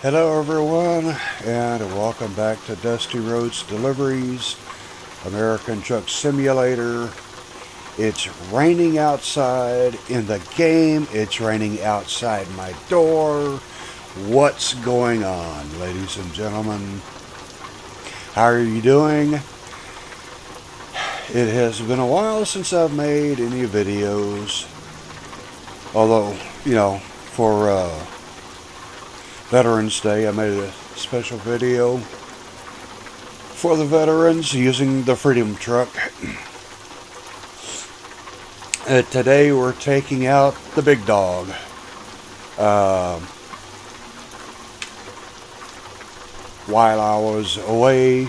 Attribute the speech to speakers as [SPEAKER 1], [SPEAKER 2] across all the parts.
[SPEAKER 1] Hello everyone, and welcome back to Dusty Roads Deliveries, American Truck Simulator. It's raining outside in the game. It's raining outside my door. What's going on, ladies and gentlemen? How are you doing? It has been a while since I've made any videos. Although, for Veterans Day, I made a special video for the veterans using the Freedom Truck. Today we're taking out the big dog. While I was away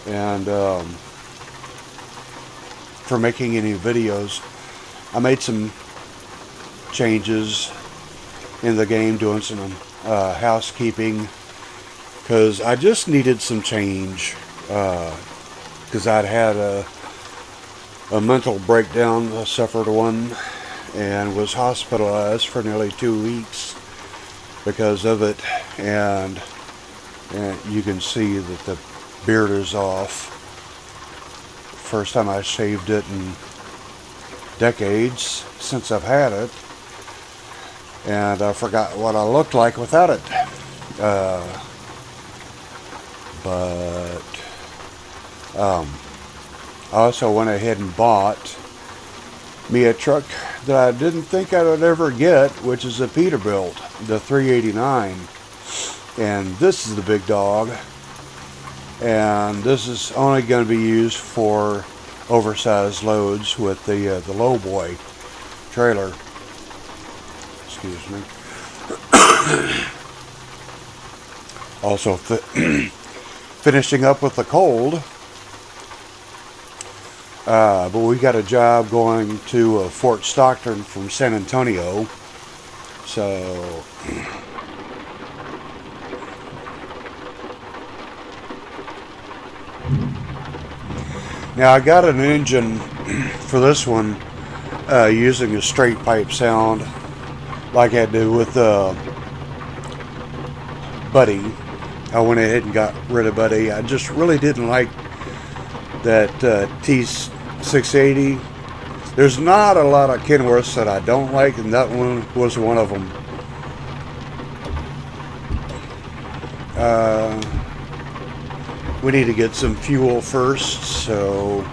[SPEAKER 1] and for making any videos, I made some changes in the game, doing some housekeeping, because I just needed some change, because I'd had a mental breakdown. I suffered one and was hospitalized for nearly 2 weeks because of it, and you can see that the beard is off. First time I shaved it in decades since I've had it, and I forgot what I looked like without it. I also went ahead and bought me a truck that I didn't think I would ever get, which is a Peterbilt, the 389. And this is the big dog. And this is only going to be used for oversized loads with the low boy trailer. Excuse me. Also finishing up with the cold. But we got a job going to Fort Stockton from San Antonio. So now I got an engine for this one using a straight pipe sound, like I did with Buddy. I went ahead and got rid of Buddy. I just really didn't like that T680. There's not a lot of Kenworths that I don't like, and that one was one of them. We need to get some fuel first, so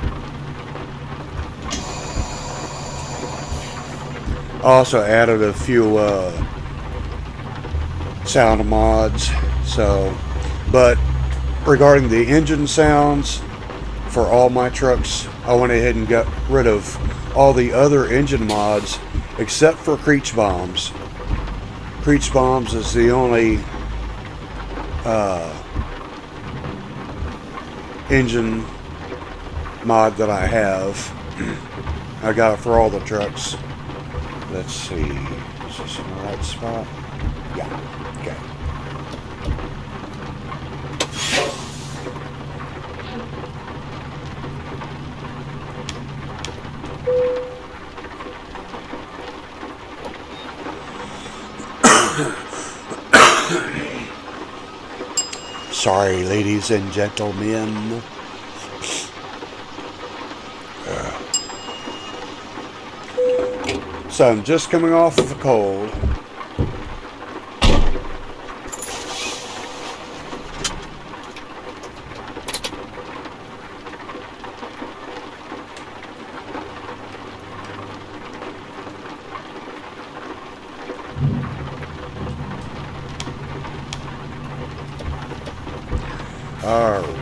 [SPEAKER 1] I also added a few sound mods. So, but regarding the engine sounds for all my trucks, I went ahead and got rid of all the other engine mods except for Creech Bombs. Creech Bombs is the only engine mod that I have. I got it for all the trucks. Let's see, is this in the right spot? Yeah, okay. Sorry, ladies and gentlemen. So I'm just coming off of a cold. All right.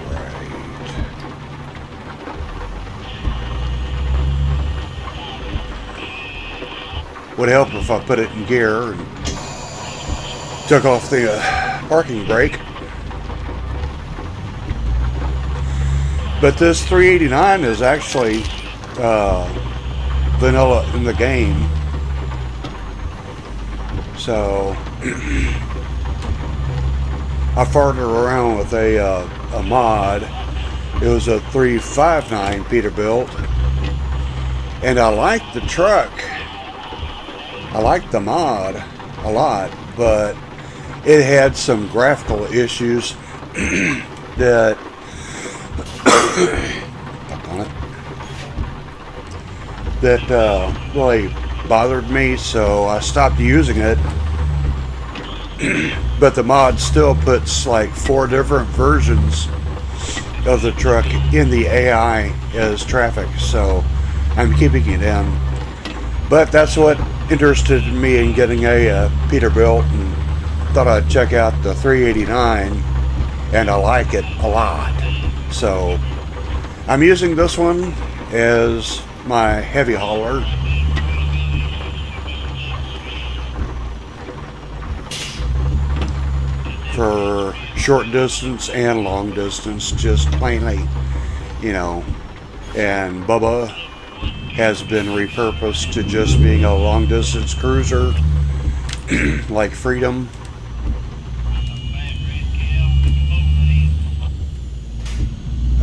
[SPEAKER 1] Would help if I put it in gear and took off the parking brake. But this 389 is actually vanilla in the game. So I farted around with a mod It was a 359 Peterbilt, and I liked the truck. I liked the mod a lot, but it had some graphical issues that really bothered me, so I stopped using it. But the mod still puts like 4 different versions of the truck in the AI as traffic, so I'm keeping it in. But that's what interested me in getting a Peterbilt, and thought I'd check out the 389, and I like it a lot. So I'm using this one as my heavy hauler. For short distance and long distance, just plainly, you know. And Bubba has been repurposed to just being a long distance cruiser like Freedom.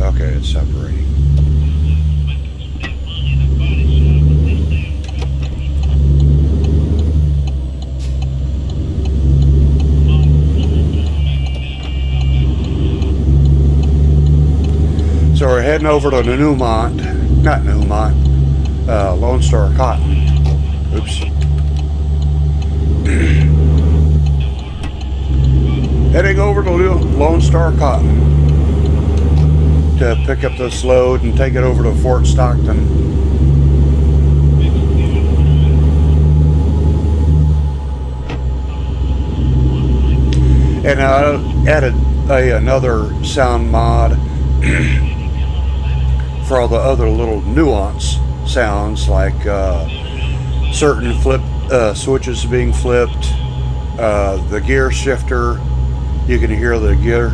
[SPEAKER 1] Okay, it's separating. So we're heading over to Lone Star Cotton. Oops. Heading over to Lone Star Cotton to pick up this load and take it over to Fort Stockton. And I added another sound mod for all the other little nuance sounds, like certain switches being flipped, the gear shifter. You can hear the gear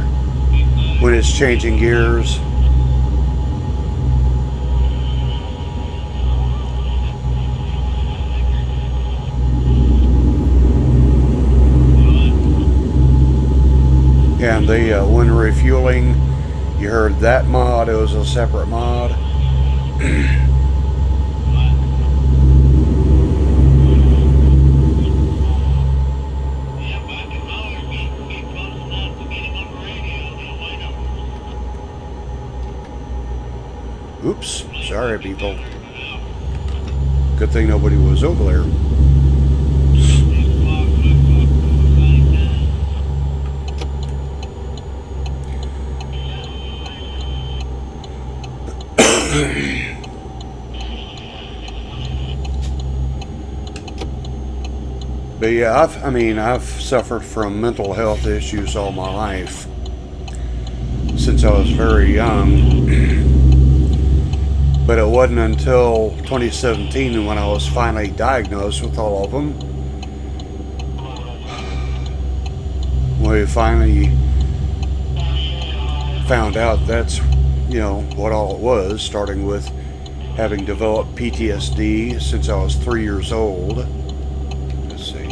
[SPEAKER 1] when it's changing gears. And when refueling, you heard that mod. It was a separate mod. Oops, sorry people. Good thing nobody was over there. But yeah, I've suffered from mental health issues all my life, since I was very young. But it wasn't until 2017 when I was finally diagnosed with all of them. We finally found out that's, what all it was, starting with having developed PTSD since I was 3 years old. Let's see.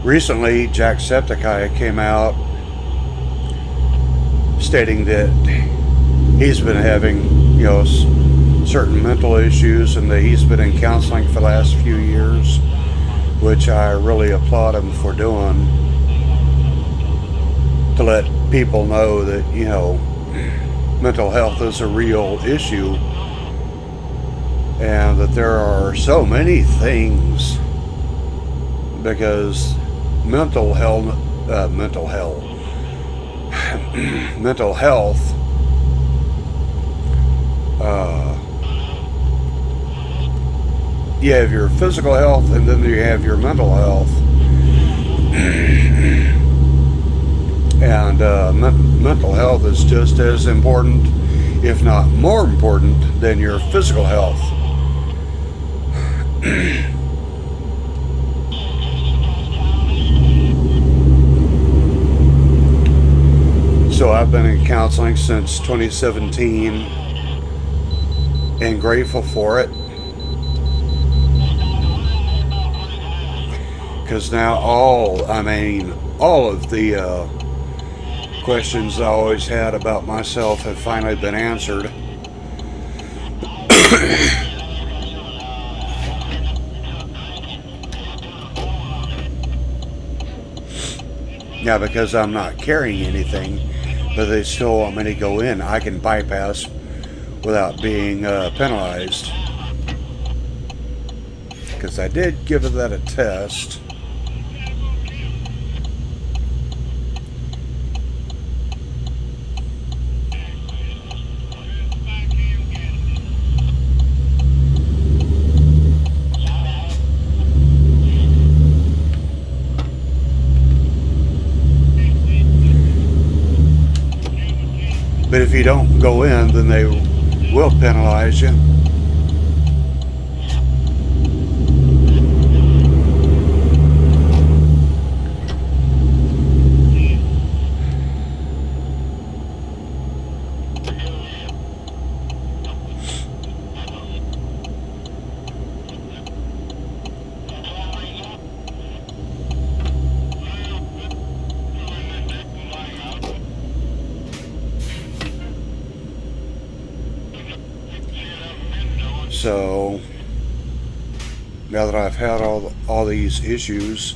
[SPEAKER 1] Recently, Jacksepticeye came out stating that he's been having, certain mental issues, and that he's been in counseling for the last few years, which I really applaud him for doing, to let people know that, mental health is a real issue, and that there are so many things, because mental health you have your physical health, and then you have your mental health. And mental health is just as important, if not more important, than your physical health. So I've been in counseling since 2017 and grateful for it. Because now all of the questions I always had about myself have finally been answered. Yeah, because I'm not carrying anything, but they still want me to go in. I can bypass without being penalized. Because I did give that a test. But if you don't go in, then they will penalize you. So now that I've had all these issues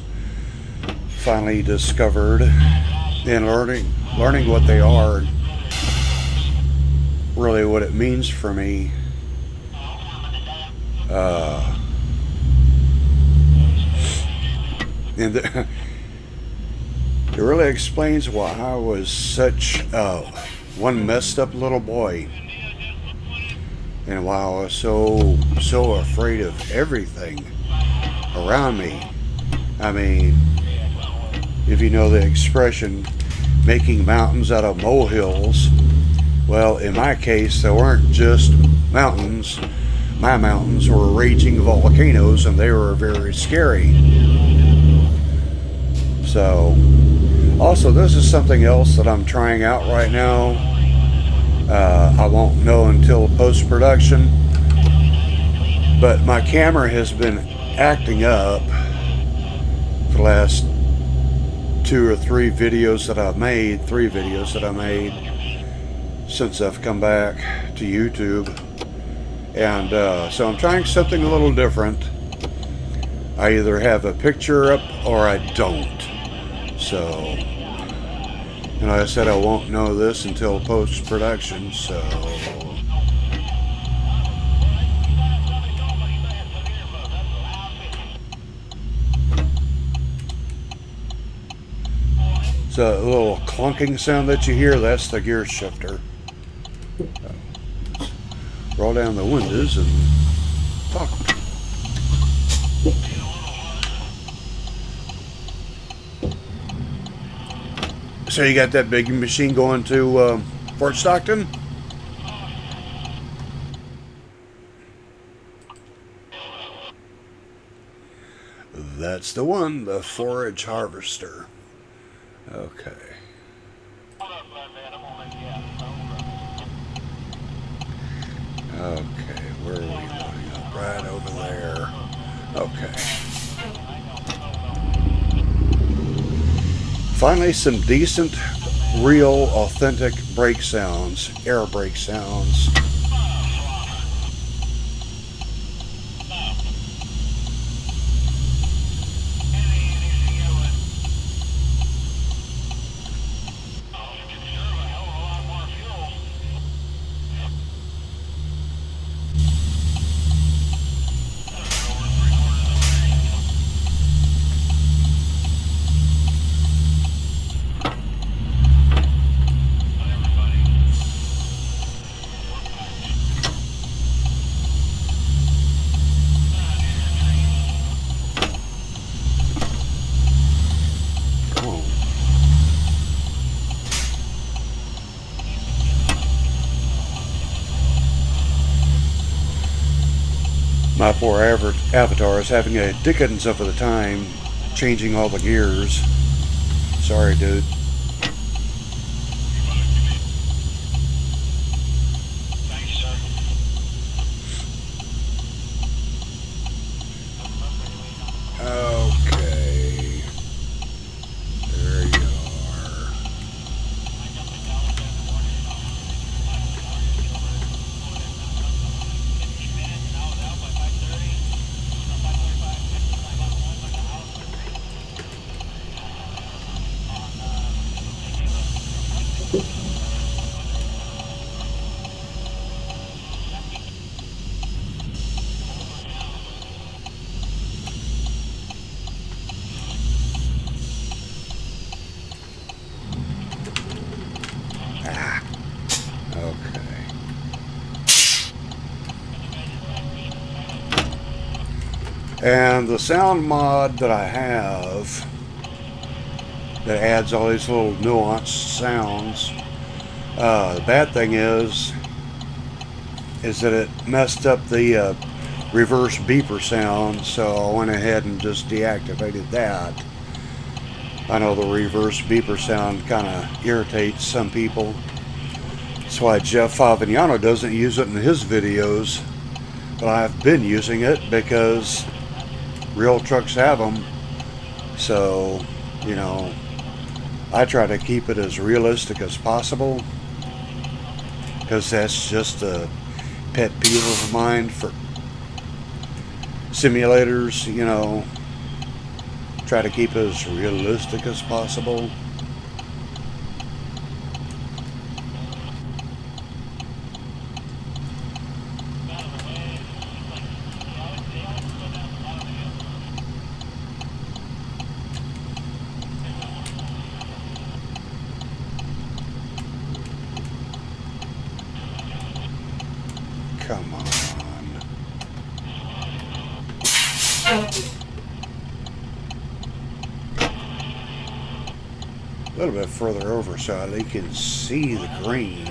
[SPEAKER 1] finally discovered and learning what they are, really what it means for me, and it really explains why I was such one messed up little boy. And why I was so afraid of everything around me. I mean, if you know the expression, making mountains out of molehills, well, in my case, there weren't just mountains. My mountains were raging volcanoes, and they were very scary. So, also, this is something else that I'm trying out right now. I won't know until post-production, but my camera has been acting up for the last 2 or 3 videos that I've made, 3 videos that I made since I've come back to YouTube. And so I'm trying something a little different. I either have a picture up or I don't. So, and like I said, I won't know this until post-production, so... So a little clunking sound that you hear, that's the gear shifter. Roll down the windows and talk. So you got that big machine going to Fort Stockton? That's the one, the forage harvester. Okay. Okay, where are we going up? Right over there. Okay. Finally, some decent, real, authentic brake sounds, air brake sounds. My poor avatar is having a dickens of the time changing all the gears. Sorry, dude. Okay. There you are. Okay. And the sound mod that I have that adds all these little nuanced sounds, the bad thing is that it messed up the reverse beeper sound, so I went ahead and just deactivated that. I know the reverse beeper sound kind of irritates some people. That's why Jeff Favignano doesn't use it in his videos, but I've been using it because real trucks have them. So, you know, I try to keep it as realistic as possible, because that's just a pet peeve of mine for simulators. You know, try to keep it as realistic as possible. Come on. A little bit further over so they can see the green.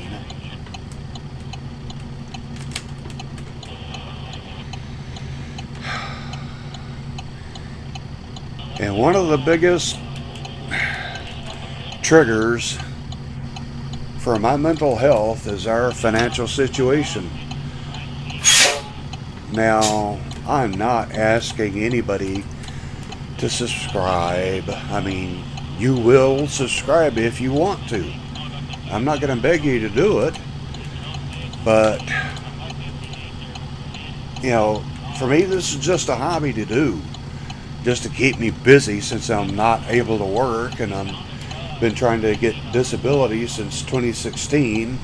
[SPEAKER 1] And one of the biggest triggers for my mental health is our financial situation. Now, I'm not asking anybody to subscribe. I mean, you will subscribe if you want to. I'm not going to beg you to do it. But, you know, for me, this is just a hobby to do. Just to keep me busy, since I'm not able to work, and I've been trying to get disability since 2016.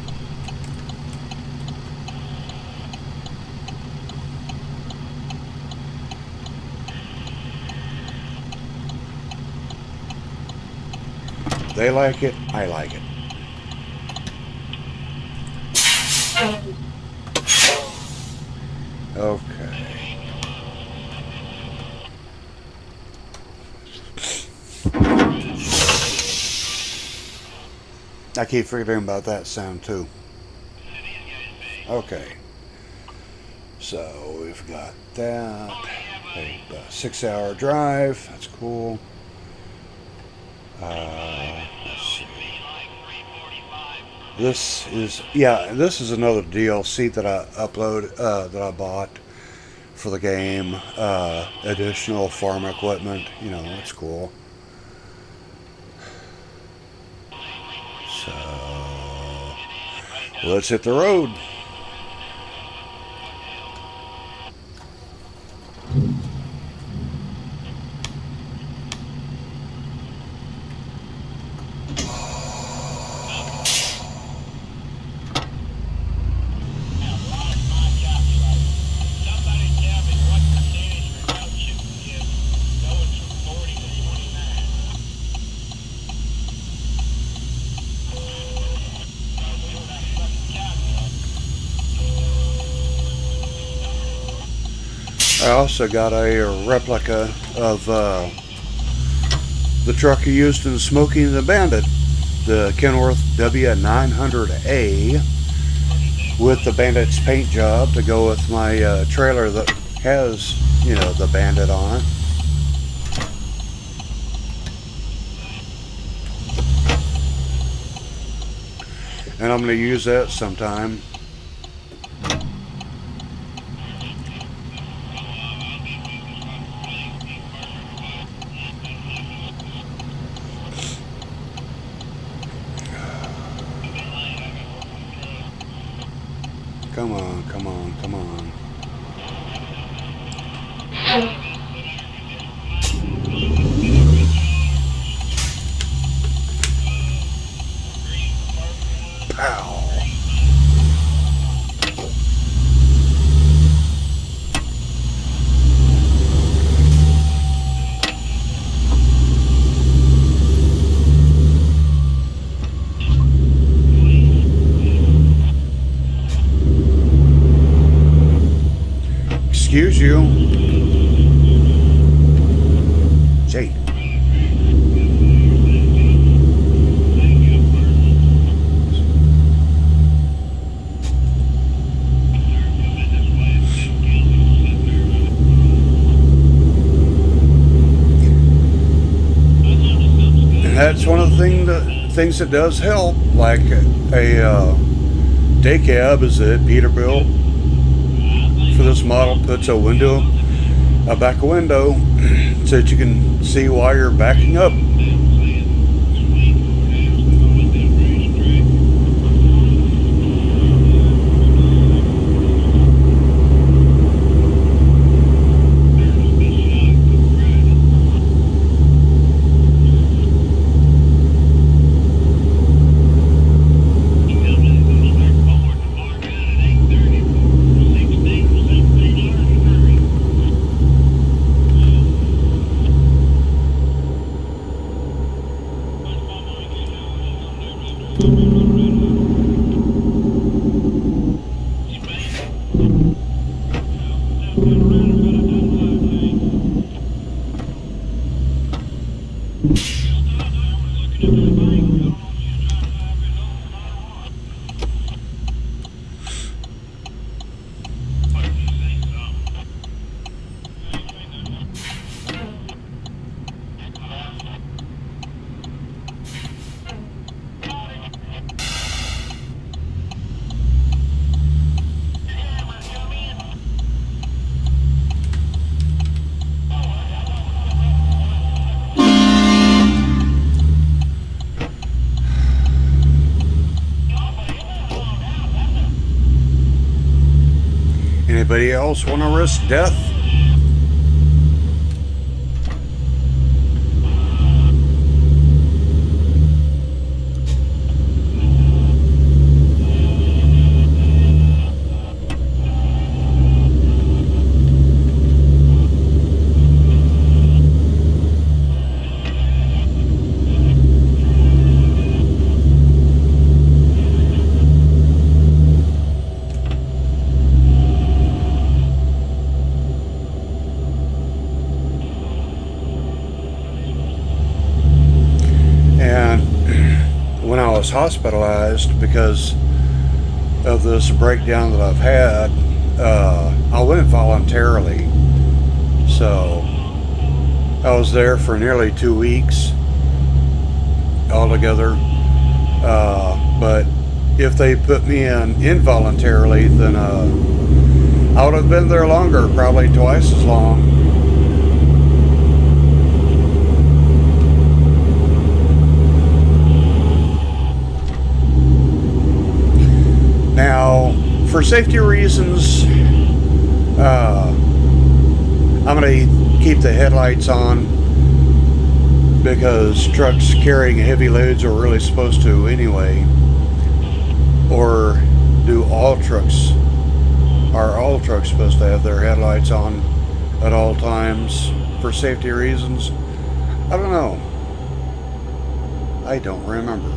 [SPEAKER 1] They like it, I like it. Okay. I keep forgetting about that sound too. Okay. So we've got that. A 6-hour drive. That's cool. Let's see. This is another DLC that I that I bought for the game. Additional farm equipment. You know, it's cool. So let's hit the road. I also got a replica of the truck he used in Smoking the Bandit, the Kenworth W900A, with the Bandit's paint job to go with my trailer that has, you know, the Bandit on it. And I'm going to use that sometime. Come on, come on, come on. Pow. Excuse you. Jade. And that's one of the things that does help, like a day cab, is that Peterbilt for this model puts a back window so that you can see while you're backing up. Anybody else want to risk death? When I was hospitalized because of this breakdown that I've had, I went voluntarily. So I was there for nearly 2 weeks altogether. But if they put me in involuntarily, then I would have been there longer, probably twice as long. Now, for safety reasons, I'm going to keep the headlights on because trucks carrying heavy loads are really supposed to anyway. Or do all trucks? Are all trucks supposed to have their headlights on at all times for safety reasons? I don't know. I don't remember.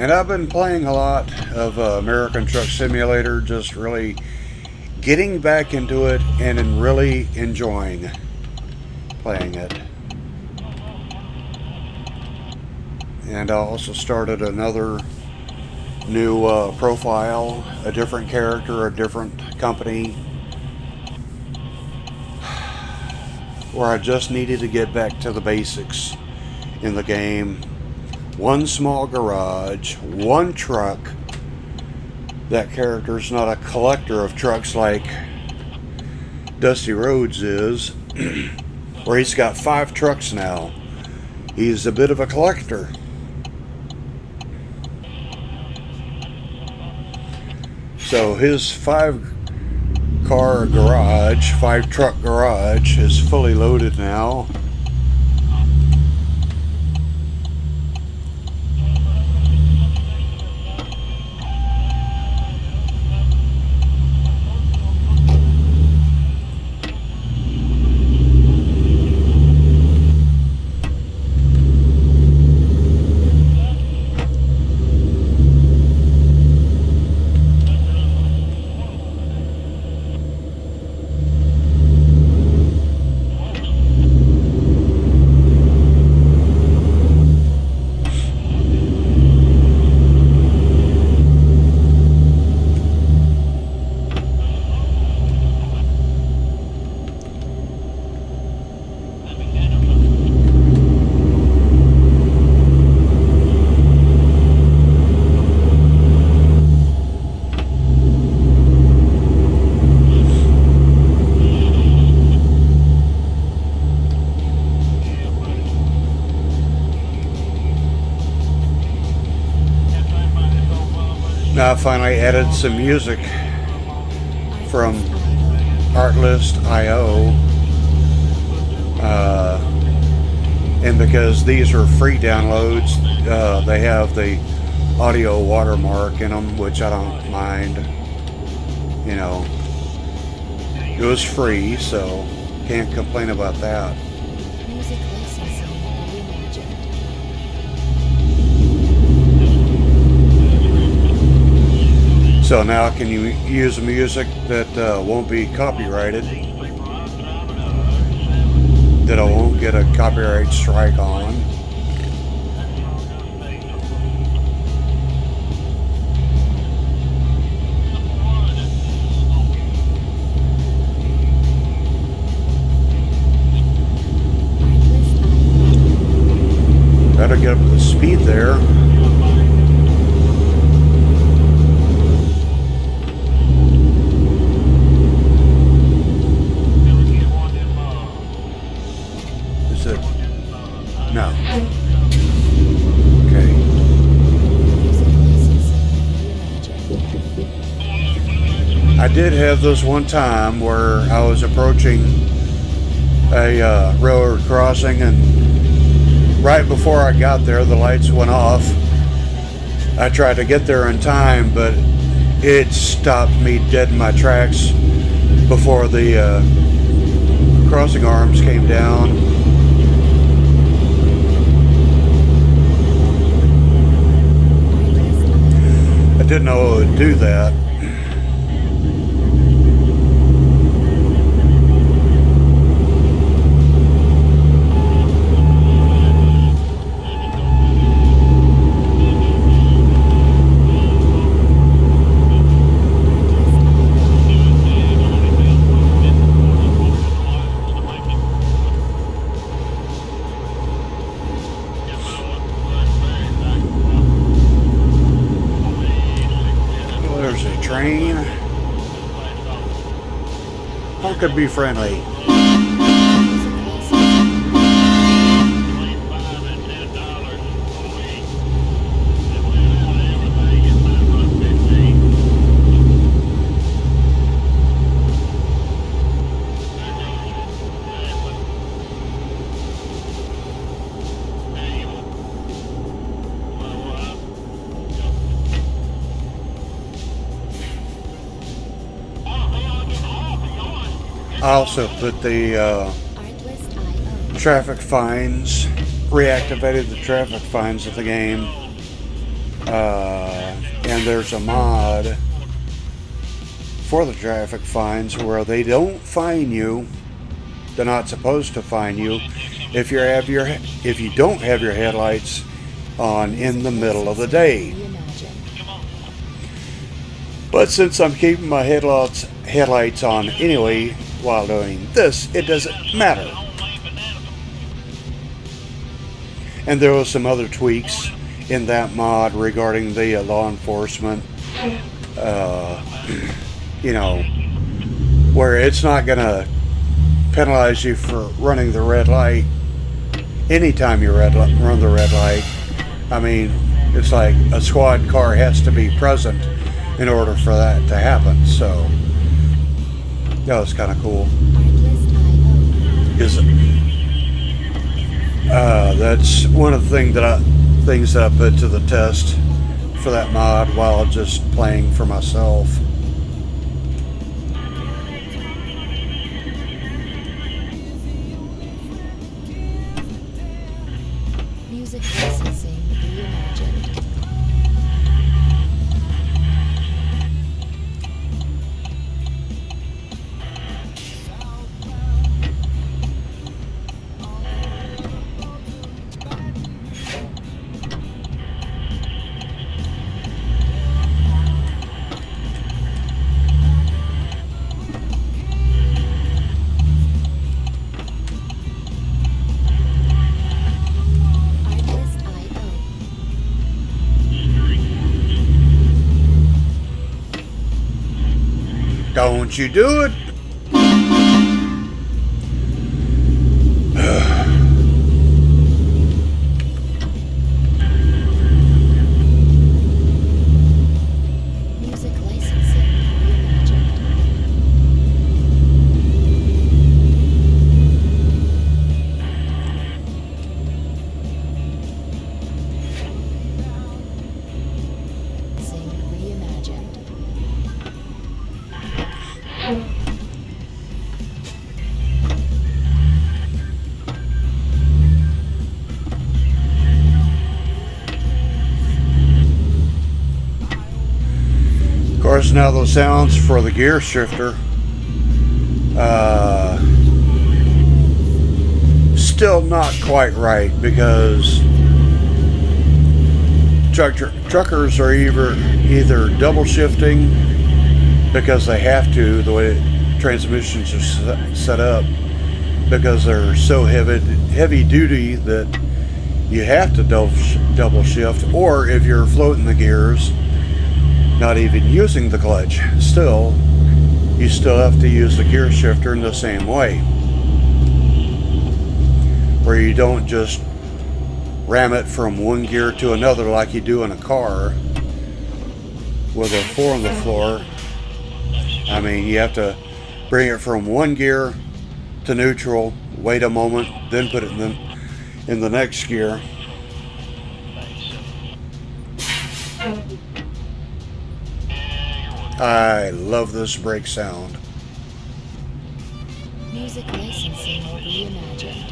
[SPEAKER 1] And I've been playing a lot of American Truck Simulator, just really getting back into it and really enjoying playing it. And I also started another new profile, a different character, a different company, where I just needed to get back to the basics in the game. One small garage, one truck. That character's not a collector of trucks like Dusty Rhodes is, where he's got 5 trucks now. He's a bit of a collector. So his 5-car garage, 5-truck garage is fully loaded now. Now I finally added some music from Artlist.io, and because these are free downloads, they have the audio watermark in them, which I don't mind. You know, it was free, so can't complain about that.
[SPEAKER 2] Music licensing reimagined.
[SPEAKER 1] So now can you use music that won't be copyrighted, that I won't get a copyright strike on. Gotta get up to the speed there. Is it? No. Okay. I did have this one time where I was approaching a railroad crossing, and right before I got there, the lights went off. I tried to get there in time, but it stopped me dead in my tracks before the crossing arms came down. I didn't know it would do that. There's a train. How could be friendly? I also put the traffic fines, reactivated the traffic fines of the game. And there's a mod for the traffic fines where they don't fine you. They're not supposed to fine you if you don't have your headlights on in the middle of the day. But since I'm keeping my headlights on anyway while doing this, it doesn't matter. And there was some other tweaks in that mod regarding the law enforcement, where it's not going to penalize you for running the red light anytime you run the red light. I mean, it's like a squad car has to be present in order for that to happen. So that was kind of cool. That's one of the things that I put to the test for that mod while just playing for myself.
[SPEAKER 2] Music licensing reimagined.
[SPEAKER 1] Don't you do it?
[SPEAKER 2] Music licensing reimagined. Sing reimagined.
[SPEAKER 1] Of course, now those sounds for the gear shifter, still not quite right, because truckers are either double shifting because they have to, the way transmissions are set up, because they're so heavy duty that you have to double shift, or if you're floating the gears, not even using the clutch, you still have to use the gear shifter in the same way, where you don't just ram it from one gear to another like you do in a car with a 4 on the floor. I mean, you have to bring it from one gear to neutral, wait a moment, then put it in the next gear. I love this brake sound.
[SPEAKER 2] Music licensing reimagined.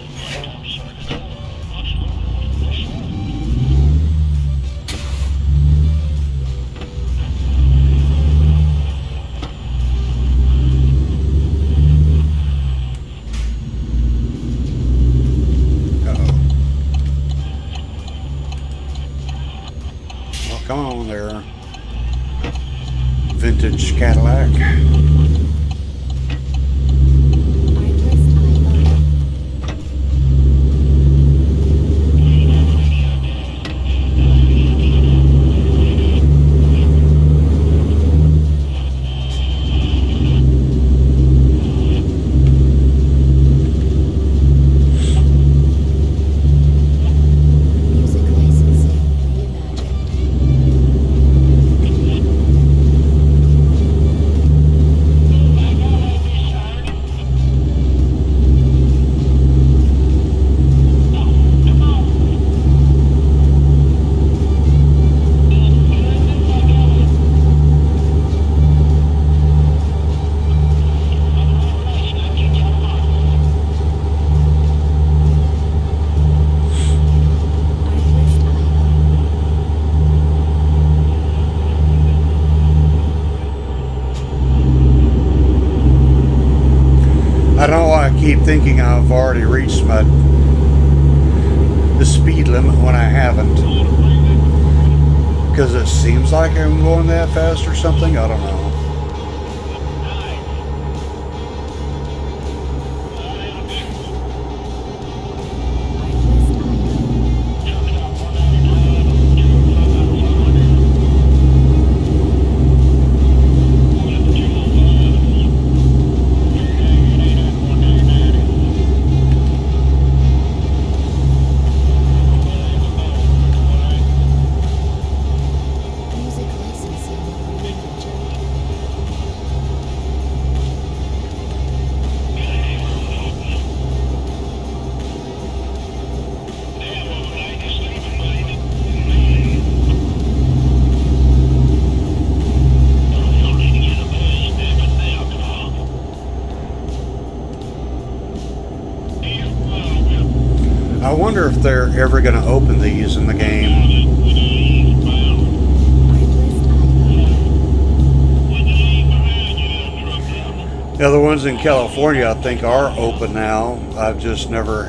[SPEAKER 1] Well, come on there, vintage Cadillac. thinking I've already reached the speed limit when I haven't. Because it seems like I'm going that fast or something. I don't know. I wonder if they're ever going to open these in the game. The other ones in California, I think, are open now. I've just never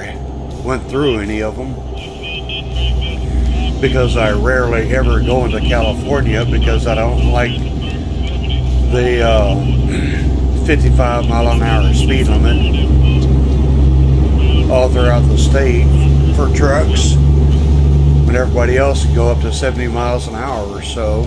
[SPEAKER 1] went through any of them because I rarely ever go into California because I don't like the 55 mile an hour speed limit all throughout the state for trucks when everybody else can go up to 70 miles an hour or so.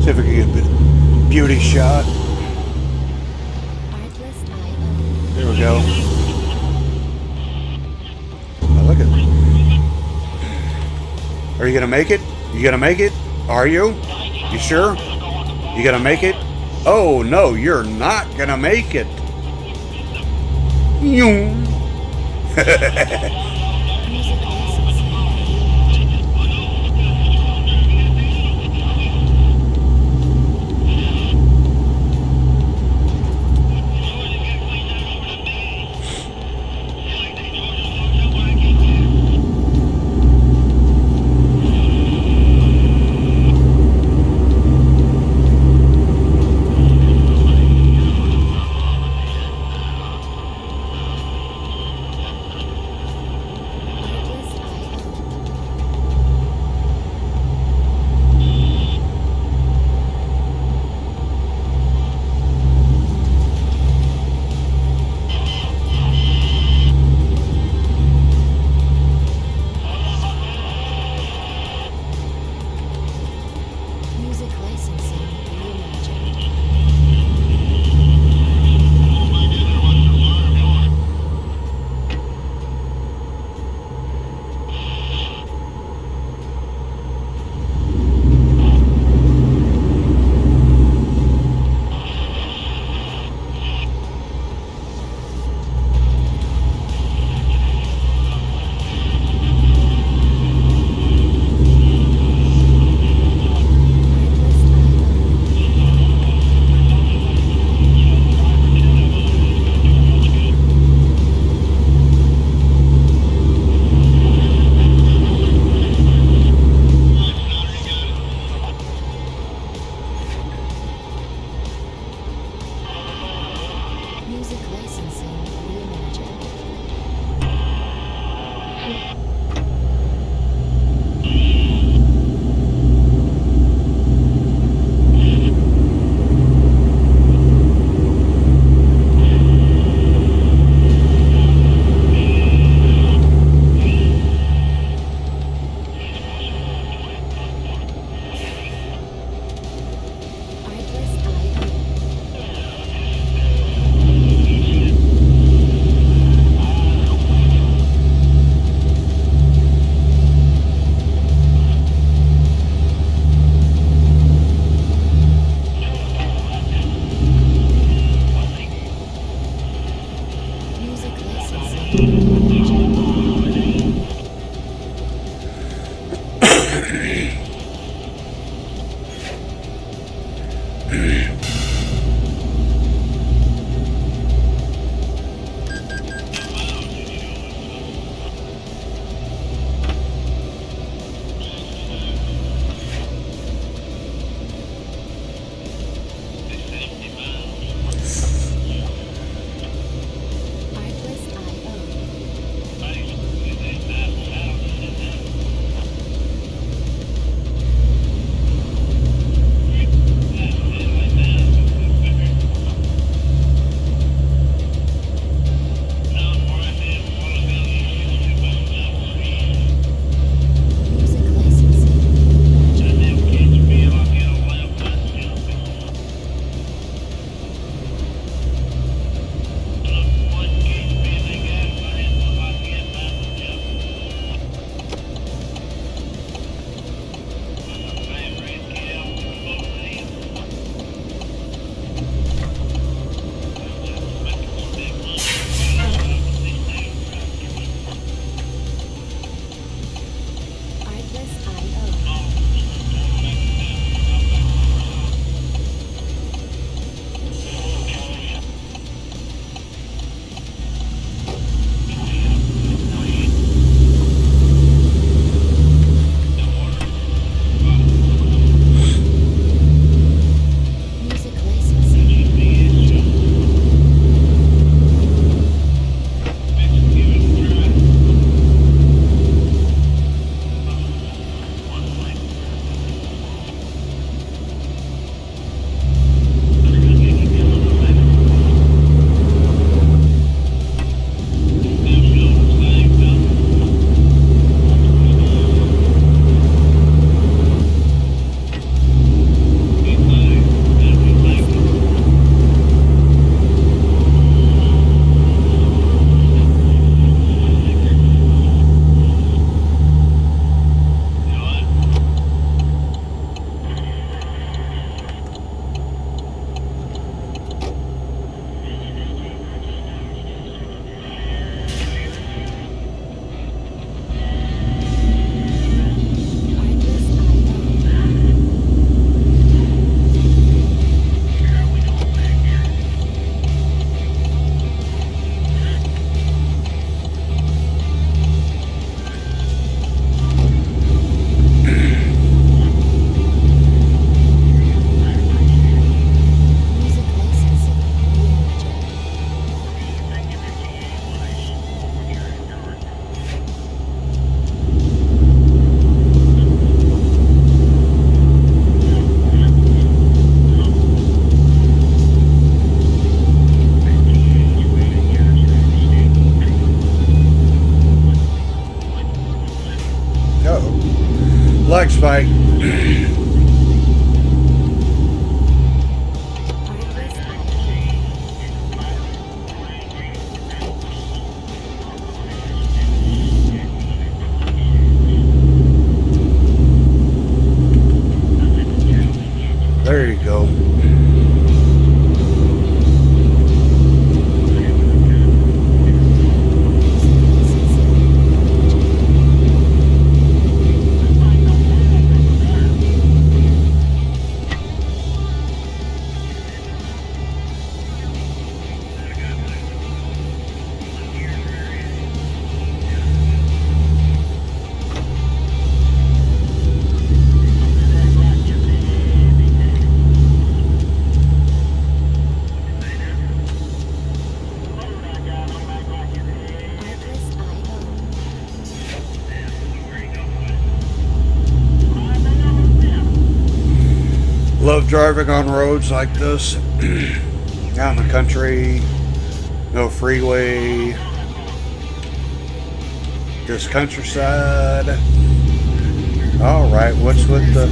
[SPEAKER 1] See if we can get a beauty shot. There we go. Now look at it. Are you gonna make it? You gonna make it? Are you? You sure? You gonna make it? Oh no, you're not gonna make it. Leg spike. There you go. Love driving on roads like this, out in the country, no freeway, just countryside. All right, what's with the,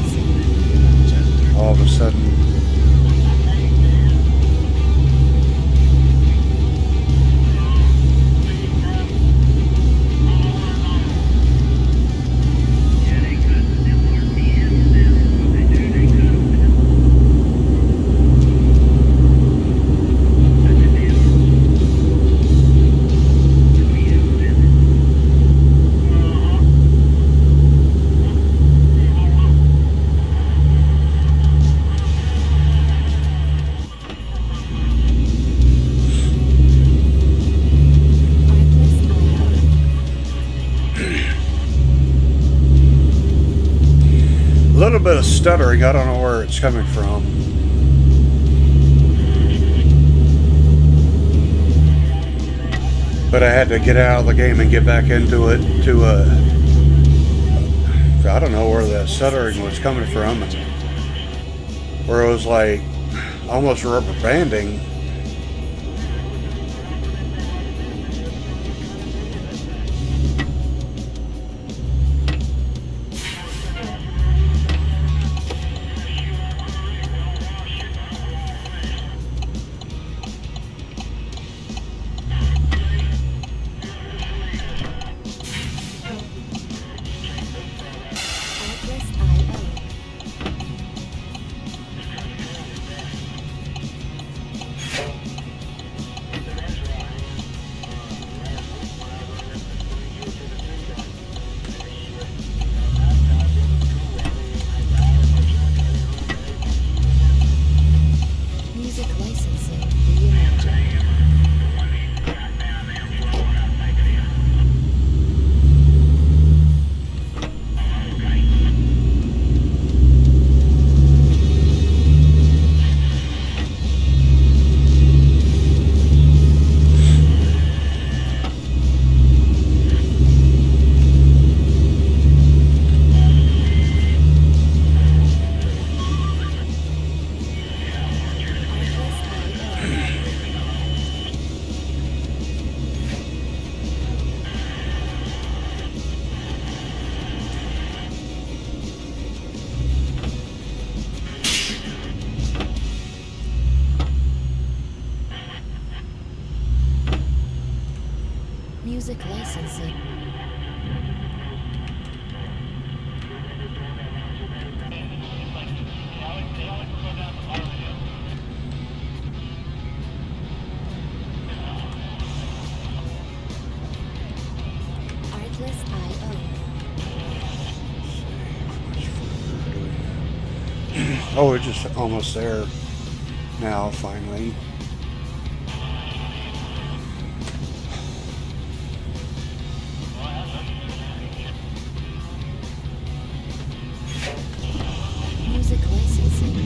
[SPEAKER 1] all of a sudden, a little bit of stuttering. I don't know where it's coming from. But I had to get out of the game and get back into it to, I don't know where that stuttering was coming from. Where it was like almost rubber banding.
[SPEAKER 2] Music licensing. Artless IO.
[SPEAKER 1] Oh, we're just almost there now, finally.
[SPEAKER 2] Music licensing.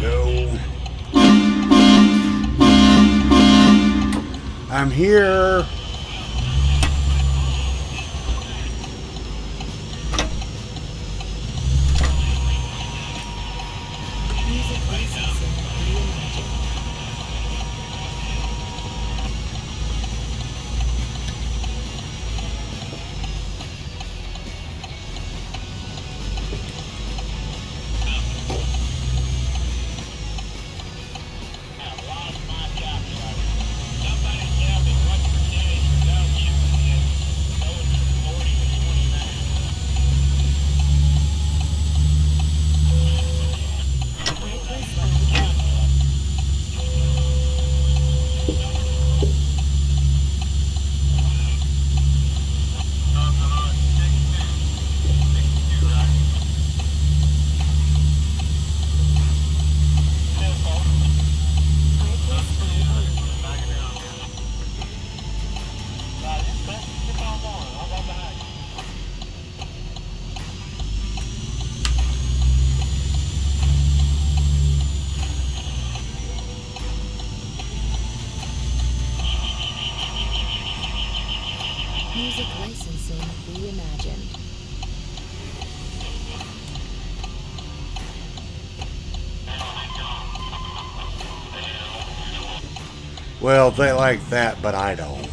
[SPEAKER 1] go. I'm here.
[SPEAKER 2] Music licensing reimagined. Music licensing reimagined.
[SPEAKER 1] Well, they like that, but I don't.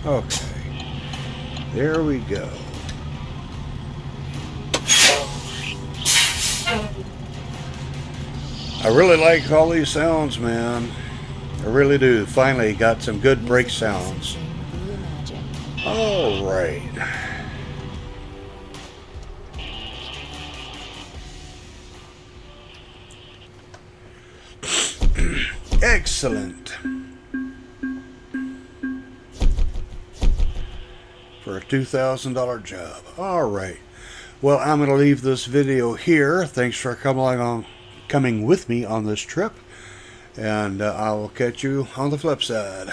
[SPEAKER 1] Okay, there we go. I really like all these sounds, man. I really do. Finally got some good brake sounds. All right. Excellent. For a $2,000 job. All right. Well, I'm going to leave this video here. Thanks for coming with me on this trip. And I will catch you on the flip side.